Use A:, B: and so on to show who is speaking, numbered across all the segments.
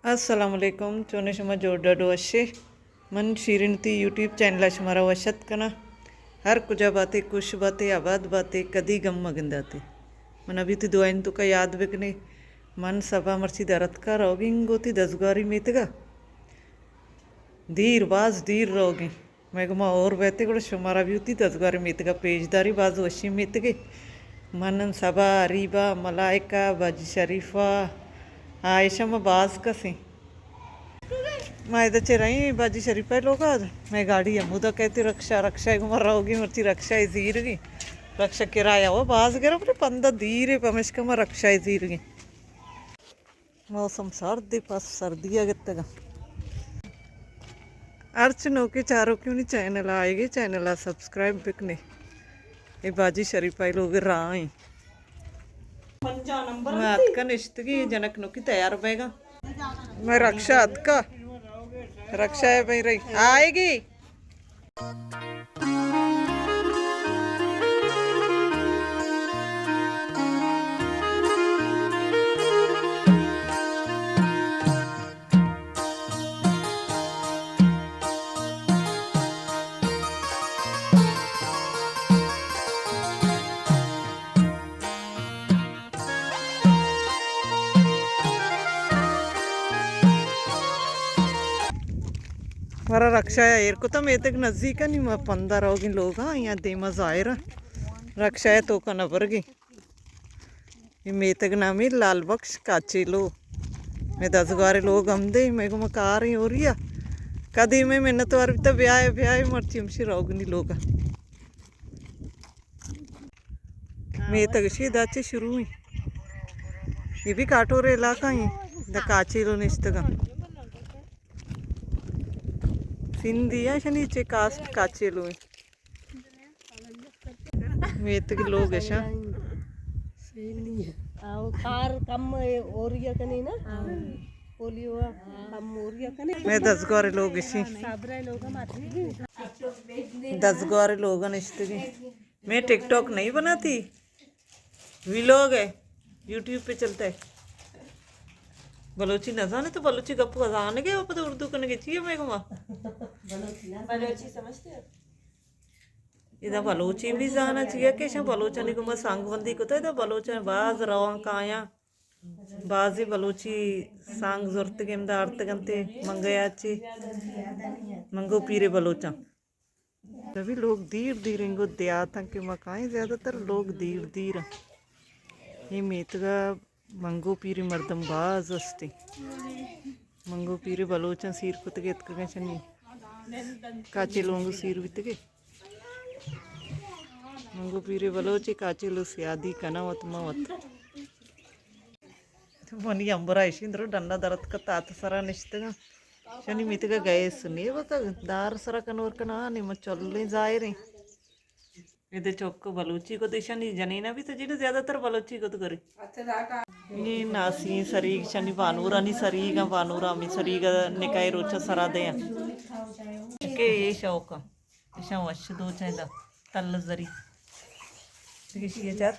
A: Assalamualaikum, चोने शमा जोड़ा डोशे मन शीरिनती YouTube channel शमारा वशत कना हर कुछ बातें आबाद बातें कदी गम मगंदाते मन अभी तो दुआइन तो का याद बिकने मन सभा मर्ची दरत का रोगिंग गोती दसगारी मेतगा दीर बाज दीर रोगी मैगमा और बहते गुड़ शुमारा भी होती दसगारी मेतगा पेजदारी बाज वशी मेतगे मन सभा अरीबा मलाइका बाजी शरीफा आयशा में बाज कसी मैं इधर चे रही बाजी शरीफा लोग आज मैं गाड़ी है मुदा कहती रक्षा रक्षा एक मर रहोगी मर्ची रक्षा इजीर गई रक्षा किराया हो बाज गिरा अपने 15 धीरे पमश्क में रक्षा इजीर गई मौसम सर्दी पास सर्दी आ गत्तगा अर्चनों के चारों क्यों नहीं चैनल आएगी चैनल सब्सक्राइब बिकने ये बाजी शरीफा लोग राई मैं अतका निश्तगी जनक नो की तैयार बैगा मैं रक्षा अतका रक्षा है भाई रही आएगी हमारा रक्षा है एयर को तो मैं तक नज़दीक है नहीं मैं 15 होगी लोग हाँ यहाँ देमा जाहिर रक्षा है तो का नबर गई ये मैं तक नामी लाल बख्श काचे लो मैं 10 गारे लोग हम दे मैं को मका रही हो रही है कदी में मेहनत वार तो ब्याह मर्ची हमशी रोगनी लोग मैं तक दाचे शुरू हुई ये भी काटोरे इलाका ही द काचे लो निश्तगा सिंधी है नीचे कास्ट काचे लो मेत के लोग ऐसा
B: कार कम ओरिया कने ना पोलियो कम ओरिया कने
A: मैं 10 गारे लोग इसी
B: साबरा लोग माथे
A: 10 गारे लोग निश्तगी मैं टिकटॉक नहीं बनाती व्लॉग है यूट्यूब पे चलता है बलोची न जाने तो बलोची गप जाने के वो तो उर्दू करने के चाहिए मैं को
B: बलोची समझते हो
A: इधर बलोची भी जाना चाहिए कैसे बलोचनी को मैं सांगबंदी को तो इधर बलोचन बाज रवां काया बाजी बलोची सांग जरूरत के मदा अर्थ गंते मंगयाची मंगो पीरे बलोचा सभी लोग धीर धीर इनको देहात के मकाएं ज़्यादातर लोग धीर धीर ये मेतगा मंगो पीरी मर्दम बाज अस्ते मंगो पीरी बलोचन सीर कुतगे इतका शनी काचे लोंग सीर बितगे मंगो पीरे बलोचे काचे लो स्यादी कनावत मवत मनी अंबरा इशिंद्रो डन्ना दरत का तात सरा निश्तगा शनि मितगा गए सुने बका दार सरा कनवर कना निम चलने जाए रे इधर चौक बलोची को दिशा नहीं जनीना भी तो जिन्हें ज़्यादातर बलोची को तो करे ये नासी सरीग शनि बानूरा नहीं सरीगा बानूरा मी सरीगा निकाय रोचा सरा दे के ये शौक ऐसा वश दो चाहिए तल जरी किसी चार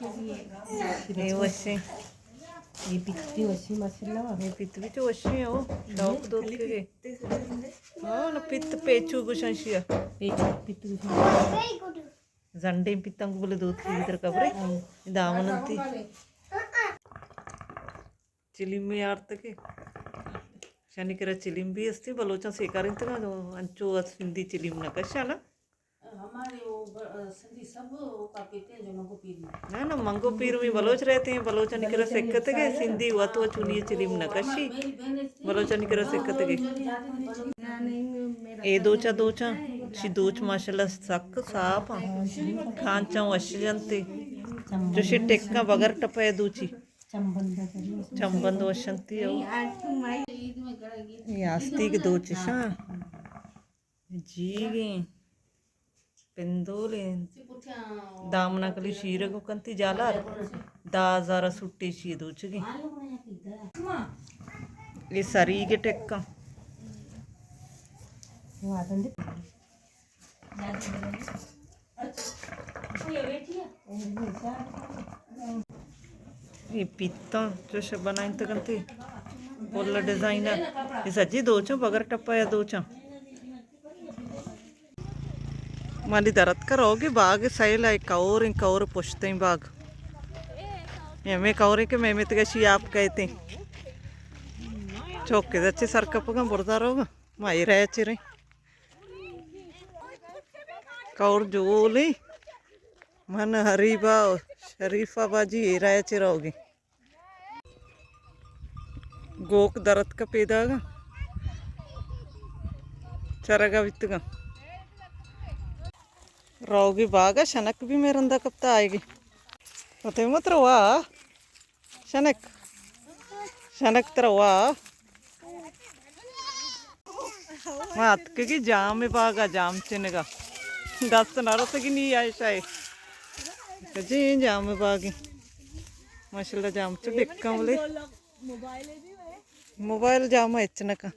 A: ये वशे
B: ये पित्ती वशी मसाला
A: ये पित्त भी तो वशे हो शौक दो के हाँ ना पित्त पेचू गुशंशिया
B: पित्ती
A: जंडे पित्तंग बोले दो इधर कबरे दामनंती चिलिम्बी आर्तके शनि करा चिलिम्बी अस्ति बलोचा सेकारिंत का अंचो सिंधी चिलिम न कशा ना
B: हमारे वो सिंधी सब वो का पीते हैं जो मंगो पीर
A: ना मंगो पीर में बलोच रहते हैं बलोचा निकरा सेकत के सिंधी हुआ तो चुनिए चिलिम न कशी बलोचा निकरा सेकत के ए दोचा ची दोच माशाल्लाह सक साफ खांचा वश जनते जो शी टेक्का बगर टपे दूची चंबन वसंती आस्तिक दो चिशा जीगे पेंदोले दामनाकली शीरग कंती जाला दा जरा सुट्टी शी दूचगी ये सरी के टेक्का ये पीता जो सब बनाए तो कंती बोला डिजाइनर ये सच्ची दो चो बगर टप्पा या दो चो माली दरद करोगे बाग सैल एक और पुछते हैं बाग मैं कौरे के मैं तो कैसी आप कहते चौके अच्छे सरकपगा बुरदा रोगा माई रह चिरे कौर जोली मन हरीबा शरीफा बाजी रह चिरोगी गोक दरद का पेदागा चरगा वित्तगा रोगी बागा शनक भी मेरे अंदर कब तक आएगी पता मत रवा शनक शनक तरवा मात की जाम में बागा जाम चिनेगा दस नारत की नहीं आए शायद जी जाम में बागी माशाल्लाह जाम च डिक्का बोले मोबाइल जाम है इचनका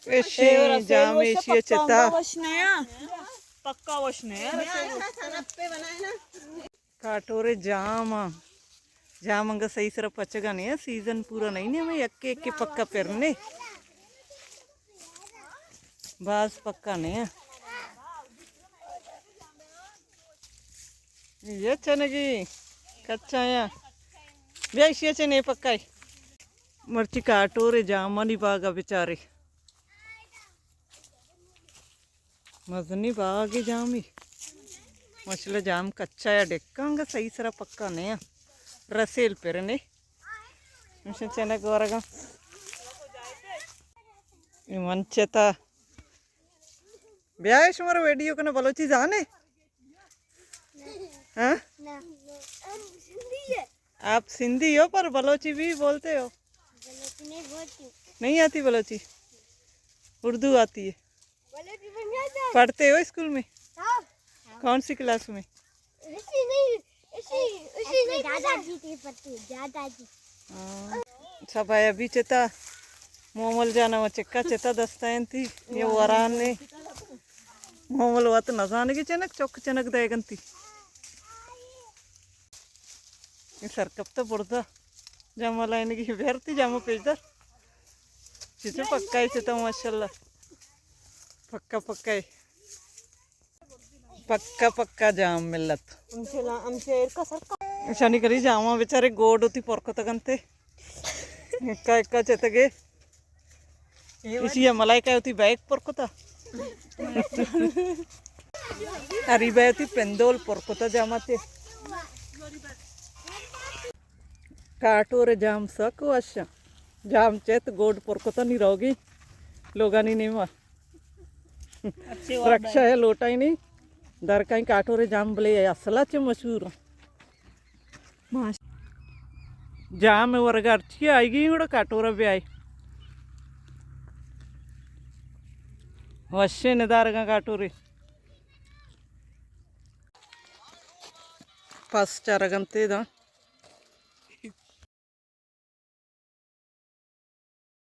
A: ऐसी जाम ऐसी चता
B: पक्का वशने
A: काटोरे जाम जाम अंग सही सर पचगा नहीं है सीजन पूरा नहीं है मैं एक एक पक्का पेरने बास पक्का नहीं है ये चनेगी कच्चा है बेसिया चने पक्का है मर्ची काटोरे जाम नहीं बागा बेचारे मजनी बागी जामी मछला जाम कच्चा या डेक्का सही सरा पक्का नहीं रसेल पेरने मिशन चेना गोरगा मंचता ब्याह शुमार वीडियो कना बलोची जाने हाँ आप सिंधी हो पर बलोची भी बोलते हो नहीं आती बलोची उर्दू आती है पढ़ते हो स्कूल में कौन सी क्लास में सब आया अभी चेता मोमल जाना वो चक्का चेता दस्ता थी ये वरान ने मोमल वत न जाने की चनक चौक चनक देगंती ये सरकप तो बुढ़दा जामा लाइन की बेरती जामा पेजदार चीज़ पक्का ही चेता माशाल्लाह पक्का पक्का है पक्का पक्का जाम मिलत शनि करी जामा बेचारे गोड होती पोरको तगंते एक्का एक्का चेतगे इसी मलाई काय होती बैग पोरको ता हरी बैग होती पेंदोल पोरको ता जामाते काटोरे जाम सक वाशा जाम चेत गोड पोरको ता नहीं रहोगी लोगानी नहीं मा रक्षा है लोटा ही नहीं दर कहीं काटोरे जाम बले असला चे मशहूर जाम वर्ग अर्ची आएगी కూడా काटोरा भी आई वश्य निदारगा काटोरे फस्ट चरगंते दा